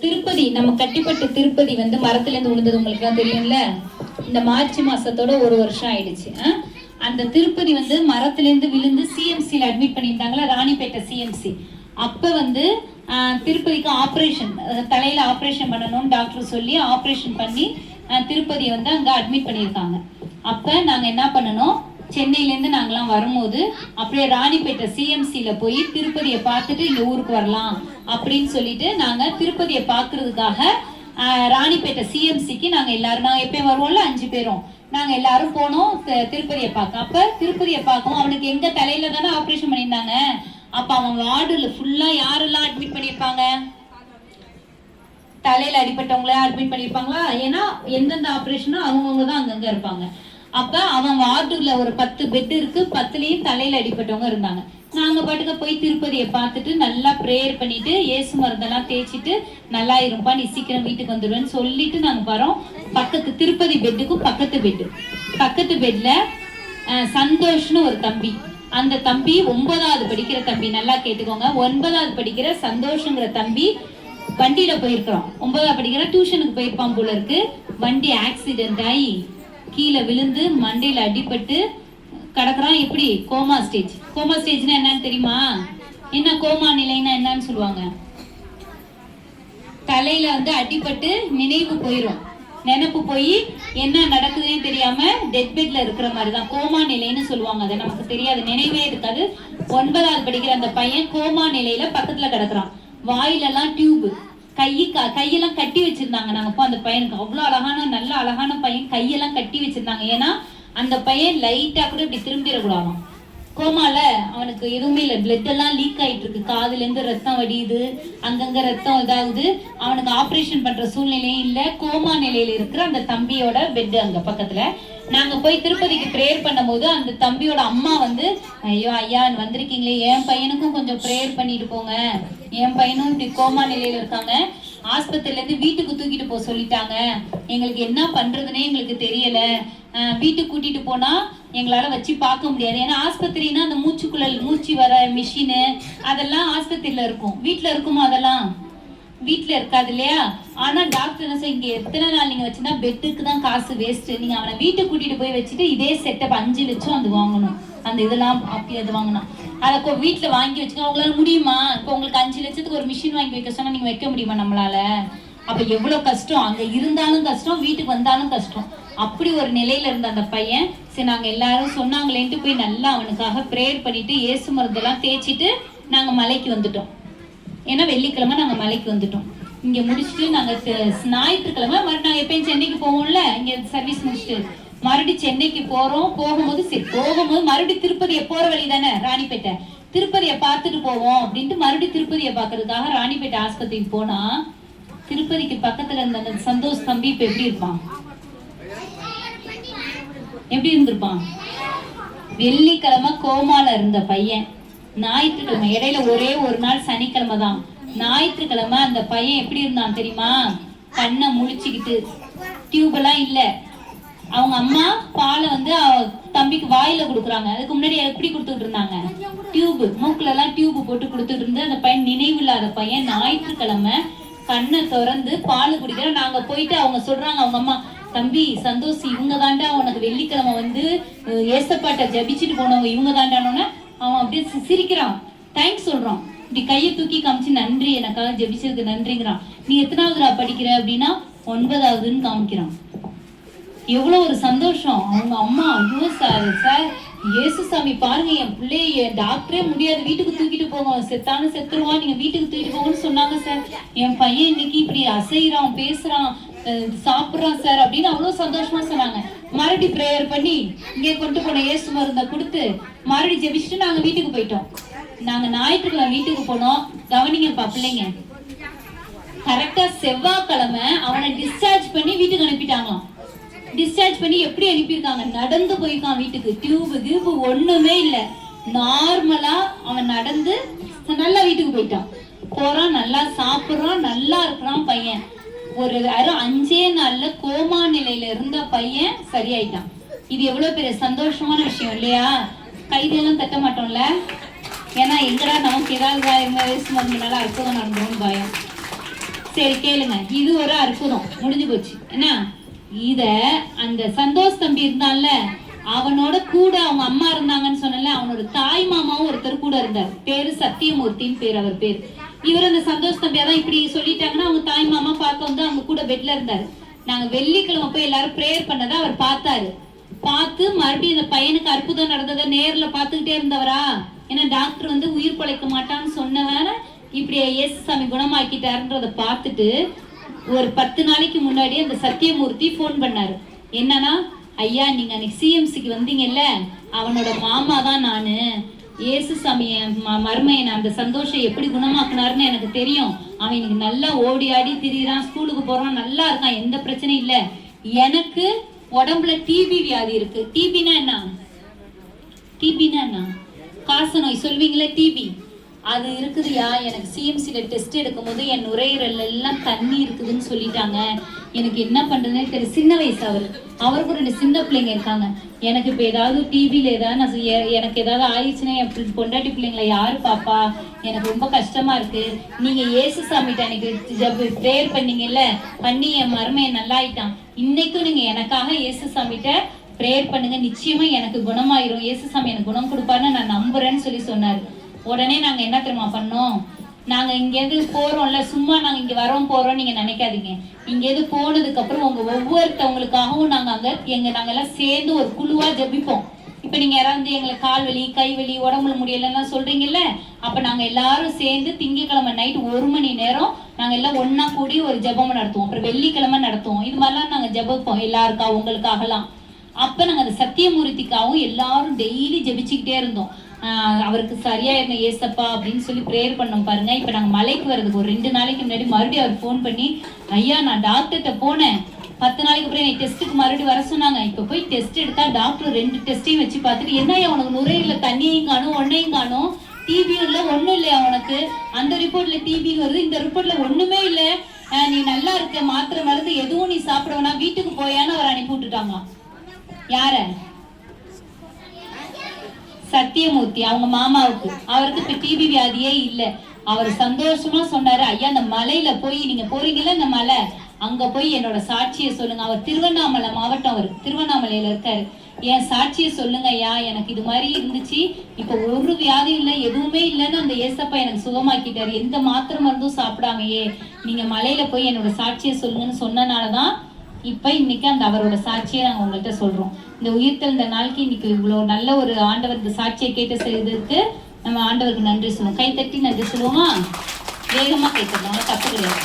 திருப்பதி நம்ம கட்டிப்பட்டு திருப்பதி வந்து மரத்துல இருந்து விழுந்தது உங்களுக்கு எல்லாம் தெரியும்ல. இந்த மார்ச் மாசத்தோட 1 வருஷம் ஆயிடுச்சு. அந்த திருப்பதி வந்து மரத்துல இருந்து விழுந்து சிஎம்சில அட்மிட் பண்ணியிருந்தாங்களா, ராணிப்பேட்டை சிஎம்சி. அப்ப வந்து திருப்பதிக்கு ஆப்ரேஷன், தலையில ஆப்ரேஷன் பண்ணணும்னு டாக்டர் சொல்லி ஆப்ரேஷன் பண்ணி திருப்பதியை வந்து அங்க அட்மிட் பண்ணியிருக்காங்க. அப்ப நாங்க என்ன பண்ணணும், சென்னையிலேருந்து நாங்களாம் வரும்போது அப்படியே ராணிப்பேட்டை சிஎம்சியில போய் திருப்பதியை பார்த்துட்டு இங்க ஊருக்கு வரலாம் அப்படின்னு சொல்லிட்டு நாங்க திருப்பதியை பார்க்கறதுக்காக ராணிப்பேட்டை சிஎம்சிக்கு நாங்க எல்லாரும், நாங்க எப்பயும் வருவோம்ல 5 பேரும், நாங்க எல்லாரும் போனோம் திருப்பதியை பார்க்க. அப்ப திருப்பதியை பார்க்கவும் அவனுக்கு எங்க தலையில தானே ஆப்ரேஷன் பண்ணியிருந்தாங்க. அப்ப அவன் வார்டுல ஃபுல்லா யாரெல்லாம் அட்மிட் பண்ணியிருப்பாங்க, தலையில அடிப்பட்டவங்கள அட்மிட் பண்ணியிருப்பாங்களா. ஏன்னா எந்தெந்த ஆப்ரேஷனோ அவங்கவுங்க தான் அங்கங்க இருப்பாங்க. அப்ப அவன் வார்டுல ஒரு 10 பெட் இருக்கு, 10லயும் தலையில அடிப்பட்டவங்க இருந்தாங்க. நாங்க பாட்டுக்க போய் திருப்பதியை பார்த்துட்டு நல்லா ப்ரேயர் பண்ணிட்டு ஏசு மருந்தெல்லாம் தேய்ச்சிட்டு நல்லா இருப்பா, நீ சீக்கிரம் வீட்டுக்கு வந்துடுவேன்னு சொல்லிட்டு நாங்க வரோம். பக்கத்து திருப்பதி பெட்டுக்கும் பக்கத்து பெட்ல சந்தோஷ்னு ஒரு தம்பி, அந்த தம்பி 9வது படிக்கிற தம்பி, நல்லா கேட்டுக்கோங்க, 9வது படிக்கிற சந்தோஷங்கிற தம்பி வண்டியில போயிருக்கிறோம். 9வது படிக்கிற டியூஷனுக்கு போயிருப்பான் போல இருக்கு. வண்டி ஆக்சிடென்ட் ஆகி கீழே விழுந்து மண்டையில அடிபட்டு கிடக்குறான். எப்படி கோமா ஸ்டேஜ். கோமா ஸ்டேஜ்னா என்னன்னு தெரியுமா? என்ன கோமா நிலைன்னா என்னன்னு சொல்லுவாங்க? தலையில வந்து அடிபட்டு நினைவு போயிரும், நினைப்பு போய் என்ன நடக்குதுன்னு தெரியாம டெட் பெட்ல இருக்கிற மாதிரிதான் கோமா நிலைன்னு சொல்லுவாங்க. அது நமக்கு தெரியாது, நினைவே இருக்காது. 9வது படிக்கிற அந்த பையன் கோமா நிலையில பக்கத்துல கிடக்குறான். வாயிலெல்லாம் டியூப், கையெல்லாம் கட்டி வச்சிருந்தாங்க. நாங்க போ அந்த பையனுக்கு அவ்வளவு அழகான நல்ல அழகான பையன், கையெல்லாம் கட்டி வச்சிருந்தாங்க. ஏன்னா அந்த பையன் லைட்டா கூட இப்படி திரும்பிடக்கூடாது. கோமால அவனுக்கு எதுவுமே இல்லை, பிளட் எல்லாம் லீக் ஆயிட்டு இருக்கு, காதுல இருந்து ரத்தம் வடியுது, அங்கங்க ரத்தம் இதாகுது. அவனுக்கு ஆப்ரேஷன் பண்ற சூழ்நிலையும் இல்ல. கோமா நிலையில இருக்கிற அந்த தம்பியோட பெட் அங்க பக்கத்துல. நாங்க போய் திருப்பதிக்கு ப்ரேயர் பண்ணும் போது அந்த தம்பியோட அம்மா வந்து, ஐயோ ஐயா வந்திருக்கீங்களே, என் பையனுக்கும் கொஞ்சம் ப்ரேயர் பண்ணிட்டு போங்க, என் பையனும் இப்படி கோமா நிலையில இருக்காங்க, ஆஸ்பத்திரில இருந்து வீட்டுக்கு தூக்கிட்டு போக சொல்லிட்டாங்க, எங்களுக்கு என்ன பண்றதுன்னே எங்களுக்கு தெரியல, வீட்டுக்கு கூட்டிட்டு போனா எங்களால வச்சு பார்க்க முடியாது. ஏன்னா ஆஸ்பத்திரினா அந்த மூச்சு வர மிஷினு அதெல்லாம் ஆஸ்பத்திரியில இருக்கும், வீட்டுல இருக்குமா? அதெல்லாம் வீட்டுல இருக்காது இல்லையா. ஆனா டாக்டர் என்ன சொல்ல, இங்க எத்தனை நாள் நீங்க வச்சுன்னா பெட்டுக்கு தான் காசு வேஸ்ட், நீங்க அவனை வீட்டுக்கு கூட்டிட்டு போய் வச்சுட்டு இதே செட்டப் 5 லட்சம் அது வாங்கணும், அந்த இதெல்லாம் அப்படி அது வாங்கணும், அதை வீட்டுல வாங்கி வச்சுக்க அவங்களால முடியுமா? இப்போ உங்களுக்கு 5 லட்சத்துக்கு ஒரு மிஷின் வாங்கி வைக்க சொன்னா நீங்க வைக்க முடியுமா நம்மளால? அப்ப எவ்வளவு கஷ்டம், அங்க இருந்தாலும் கஷ்டம், வீட்டுக்கு வந்தாலும் கஷ்டம். அப்படி ஒரு நிலையில இருந்த அந்த பையன், சரி நாங்க எல்லாரும் சொன்னாங்களேன்ட்டு போய் நல்லா அவனுக்காக ப்ரேயர் பண்ணிட்டு ஏசு மருந்தெல்லாம் தேய்ச்சிட்டு நாங்க மலைக்கு வந்துட்டோம். ஏன்னா வெள்ளிக்கிழமை நாங்க மலைக்கு வந்துட்டோம். இங்க முடிச்சுட்டு நாங்க ஞாயிற்றுக்கிழமை நாங்க எப்பயும் சென்னைக்கு போவோம்ல, இங்க சர்வீஸ் முடிச்சுட்டு மறுபடியும் சென்னைக்கு போறோம். போகும்போது மறுபடியும் திருப்பதியை போற வழி தானே ராணிப்பேட்டை, திருப்பதியை பார்த்துட்டு போவோம் அப்படின்ட்டு மறுபடியும் திருப்பதியை பார்க்கறதுக்காக ராணிப்பேட்டை ஆஸ்பத்திரிக்கு போனா, திருப்பதிக்கு பக்கத்துல இருந்த அந்த சந்தோஷ் தம்பி இப்ப எப்படி இருப்பான்? எப்படி இருந்திருப்பான்? வெள்ளிக்கிழமை கோமால இருந்த பையன் ஞாயிற்றுக்கிழமை, இடையில ஒரே ஒரு நாள் சனிக்கிழமை தான், ஞாயிற்றுக்கிழமை அந்த பையன் எப்படி இருந்தான் தெரியுமா? கண்ணை முழிச்சுக்கிட்டு, டியூப் எல்லாம் இல்ல, அவங்க அம்மா பாலை வந்து தம்பிக்கு வாயில கொடுக்குறாங்க. அதுக்கு முன்னாடி எப்படி கொடுத்துட்டு இருந்தாங்க? டியூப், மூக்குல எல்லாம் டியூப் போட்டு கொடுத்துட்டு இருந்து அந்த பையன் நினைவு இல்லாத பையன் ஞாயிற்றுக்கிழமை கண்ணை திறந்து பால் குடிக்கிறோம். நாங்க போயிட்டு அவங்க சொல்றாங்க, அவங்க அம்மா, தம்பி சந்தோஷ் இவங்க தாண்டா உனக்கு வெள்ளிக்கிழமை வந்து ஏசப்பாட்ட ஜபிச்சுட்டு போனவங்க இவங்க தாண்டானோன்னு அவன் அப்படியே சிரிக்கிறான், தேங்க்ஸ் சொல்றான், இப்படி கையை தூக்கி காமிச்சு நன்றி, எனக்காக ஜபிச்சதுக்கு நன்றிங்கிறான். நீ எத்தனாவதுடா படிக்கிற அப்படின்னா 9வதுன்னு காமிக்கிறான். எவ்வளவு ஒரு சந்தோஷம். அவங்க அம்மா, ஐயோ சார் ஏசுசாமி பாருங்க, என் பிள்ளைய டாக்டரே முடியாது, வீட்டுக்கு தூக்கிட்டு போங்க, செத்தானு செத்துருவான், நீங்க வீட்டுக்கு தூக்கிட்டு போங்கன்னு சொன்னாங்க சார். என் பையன் இன்னைக்கு இப்படி அசைறான், பேசுறான், சாப்பிடுறான் சார் அப்படின்னு அவ்வளவு சந்தோஷமா சொன்னாங்க. மறுபடியும் ப்ரேயர் பண்ணி இங்கே கொண்டு போன ஏசு மருந்தை கொடுத்து மறுபடியும் ஜெபிச்சுட்டு நாங்க வீட்டுக்கு போயிட்டோம். நாங்க ஞாயிற்றுக்கிழமை வீட்டுக்கு போனோம். கவனிங்கப்பா பிள்ளைங்க, கரெக்டா செவ்வாய்க்கிழமை அவனை டிஸ்சார்ஜ் பண்ணி வீட்டுக்கு அனுப்பிட்டாங்களாம். டிஸ்சார்ஜ் பண்ணி எப்படி அனுப்பியிருக்காங்க? நடந்து போயிருக்கான் வீட்டுக்கு, டியூபு ஒண்ணுமே இல்ல, நார்மலா அவன் நடந்து நல்லா வீட்டுக்கு போயிட்டான். போறான், நல்லா சாப்பிடுறான், நல்லா இருக்கிறான் பையன். ஒரு 5 நாள்ல கோமா நிலையில இருந்த பையன் சரியாயிட்டான். இது எவ்வளவு பெரிய சந்தோஷமான விஷயம் இல்லையா? கைதெல்லாம் தட்ட மாட்டோம்ல, ஏன்னா எங்கடா நமக்கு ஏதாவது 2 வயசு மருந்துனால அற்புதம் நடந்தோம்னு பயம். சரி கேளுங்க, இது ஒரு அற்புதம் முடிஞ்சு போச்சு. என்ன இத அந்த சந்தோஷ் தம்பி இருந்தான்ல, அவனோட கூட அவங்க அம்மா இருந்தாங்கன்னு சொன்னல, அவனோட தாய் மாமாவும் ஒருத்தர் கூட இருந்தார். பேரு சத்தியமூர்த்தின்னு பேர் அவர் பேர். இவர் அந்த சந்தோஷ் தம்பி அதான் இப்படி சொல்லிட்டாங்கன்னா அவங்க தாய் மாமா பார்க்க வந்து அவங்க கூட பெட்ல இருந்தாரு. நாங்க வெள்ளிக்கிழமை போய் எல்லாரும் பிரேயர் பண்ணதை அவர் பார்த்தாரு. பார்த்து மறுபடியும் இந்த பையனுக்கு அற்புதம் நடந்ததை நேர்ல பார்த்துக்கிட்டே இருந்தவரா. ஏன்னா டாக்டர் வந்து உயிர் பிழைக்க மாட்டான்னு சொன்னவன இப்படி இயேசு சாமி குணமாக்கிட்டாருன்றத பார்த்துட்டு ஒரு 10 நாளைக்கு முன்னாடி அந்த சத்தியமூர்த்தி போன் பண்ணாரு. என்னன்னா, ஐயா நீங்க அன்னைக்கு சிஎம்சிக்கு வந்தீங்கல்ல, அவனோட மாமா தான் நானு. இயேசு சாமிய மருமையன் அந்த சந்தோஷம் எப்படி குணமாக்குனாருன்னு எனக்கு தெரியும். அவன் எனக்கு நல்லா ஓடி ஆடி திரியிறான், ஸ்கூலுக்கு போறான், நல்லா இருக்கான், எந்த பிரச்சனையும் இல்லை. எனக்கு உடம்புல டிபி வியாதி இருக்கு. டிபினா என்ன? டிபினா என்ன? காச நோய் சொல்வீங்களே, டிபி அது இருக்குதுயா. எனக்கு சிஎம்சியில டெஸ்ட் எடுக்கும் போது என் நுரையீரல் எல்லாம் தண்ணி இருக்குதுன்னு சொல்லிட்டாங்க. எனக்கு என்ன பண்றதுன்னு தெரியல. சின்ன வயசு அவருக்கு 2 சின்ன பிள்ளைங்க இருக்காங்க. எனக்கு இப்போ ஏதாவது டிவியில ஏதாவது எனக்கு ஏதாவது ஆயிடுச்சுன்னா என் பொண்டாட்டி பிள்ளைங்களை யாரு பாப்பா? எனக்கு ரொம்ப கஷ்டமா இருக்கு. நீங்க இயேசு சாமிட்ட அன்னைக்கு ப்ரேயர் பண்ணீங்கல்ல, பண்ணி என் மருமையை நல்லாயிட்டான். இன்னைக்கும் நீங்க எனக்காக இயேசு சாமிட்ட ப்ரேயர் பண்ணுங்க, நிச்சயமா எனக்கு குணமாயிரும். இயேசு சாமி எனக்கு குணம் கொடுப்பாருன்னு நான் நம்புறேன்னு சொன்னாரு. உடனே நாங்க என்ன தெரியுமா பண்ணோம்? நாங்க இங்கேருந்து போறோம்ல, சும்மா நாங்க இங்க வரோம் போறோம் நீங்க நினைக்காதீங்க. இங்கேருந்து போனதுக்கு அப்புறம் உங்க ஒவ்வொருத்தவங்களுக்காகவும் நாங்கெல்லாம் சேர்ந்து ஒரு குழுவா ஜெபிப்போம். இப்ப நீங்க யாராவது எங்களுக்கு கால் வலி, கை வலி, உடம்புல முடியலன்னா சொல்றீங்கல்ல, அப்ப நாங்க எல்லாரும் சேர்ந்து திங்கக்கிழமை நைட் 1 மணி நேரம் நாங்க எல்லாம் ஒன்னா கூடி ஒரு ஜெபம் நடத்துவோம். அப்புறம் வெள்ளிக்கிழமை நடத்துவோம். இது மாதிரிலாம் நாங்க ஜெபிப்போம் எல்லாருக்கா, உங்களுக்காகலாம். அப்ப நாங்க அந்த சத்தியமூர்த்திக்காகவும் எல்லாரும் டெய்லி ஜெபிச்சுக்கிட்டே இருந்தோம். அவருக்கு சரியா இருந்த ஏசப்பா அப்படின்னு சொல்லி ப்ரேயர் பண்ணோம் பாருங்க. இப்ப நாங்க மலைக்கு வர்றதுக்கு ஒரு 2 நாளைக்கு முன்னாடி மறுபடியும் அவர் போன் பண்ணி, ஐயா நான் டாக்டர்கிட்ட போனேன், 10 நாளைக்கு அப்புறம் என்னை டெஸ்ட்டுக்கு மறுபடியும் வர சொன்னாங்க. இப்ப போய் டெஸ்ட் எடுத்தா டாக்டர் 2 டெஸ்டையும் வச்சு பார்த்துட்டு, என்ன உனக்கு நுரையீரல தண்ணியையும் காணும், ஒன்னையும் காணும், டிபியும் இல்லை, ஒன்றும் இல்லையா உனக்கு? அந்த ரிப்போர்ட்ல டிபி வருது, இந்த ரிப்போர்ட்ல ஒண்ணுமே இல்லை, நீ நல்லா இருக்க, மாத்திரை மருந்து எதுவும் நீ சாப்பிடுவனா, வீட்டுக்கு போயான்னு அவர் அனுப்பி விட்டுட்டாங்க. யார? சத்தியமூர்த்தி அவங்க மாமாவுக்கு. அவருக்கு இப்ப டிபி வியாதியே இல்லை. அவர் சந்தோஷமா சொன்னாரு, ஐயா அந்த மலையில போய் நீங்க போறீங்கல்ல, இந்த மலை அங்க போய் என்னோட சாட்சியை சொல்லுங்க. அவர் திருவண்ணாமலை மாவட்டம், அவர் திருவண்ணாமலையில இருக்காரு. என் சாட்சியை சொல்லுங்க ஐயா, எனக்கு இது மாதிரி இருந்துச்சு, இப்ப ஒரு வியாதி இல்லை, எதுவுமே இல்லைன்னு அந்த ஏசப்பா எனக்கு சுகமாக்கிட்டாரு, எந்த மாத்திரை மருந்தும் சாப்பிடாமையே. நீங்க மலையில போய் என்னோட சாட்சியை சொல்லுங்கன்னு சொன்னனாலதான் இப்ப இன்னைக்கு அந்த அவரோட சாட்சியை நாங்க உங்கள்கிட்ட சொல்றோம். இந்த உயிர்த்தெழுந்த நாளைக்கு இன்னைக்கு இவ்வளவு நல்ல ஒரு ஆண்டவர் இந்த சாட்சியை கேட்டு செய்ததுக்கு நம்ம ஆண்டவருக்கு நன்றி சொல்லுவோம். கைத்தட்டி நன்றி சொல்லுவோமா? வேகமா கைத்தட்டோம், தப்பு கிடையாது.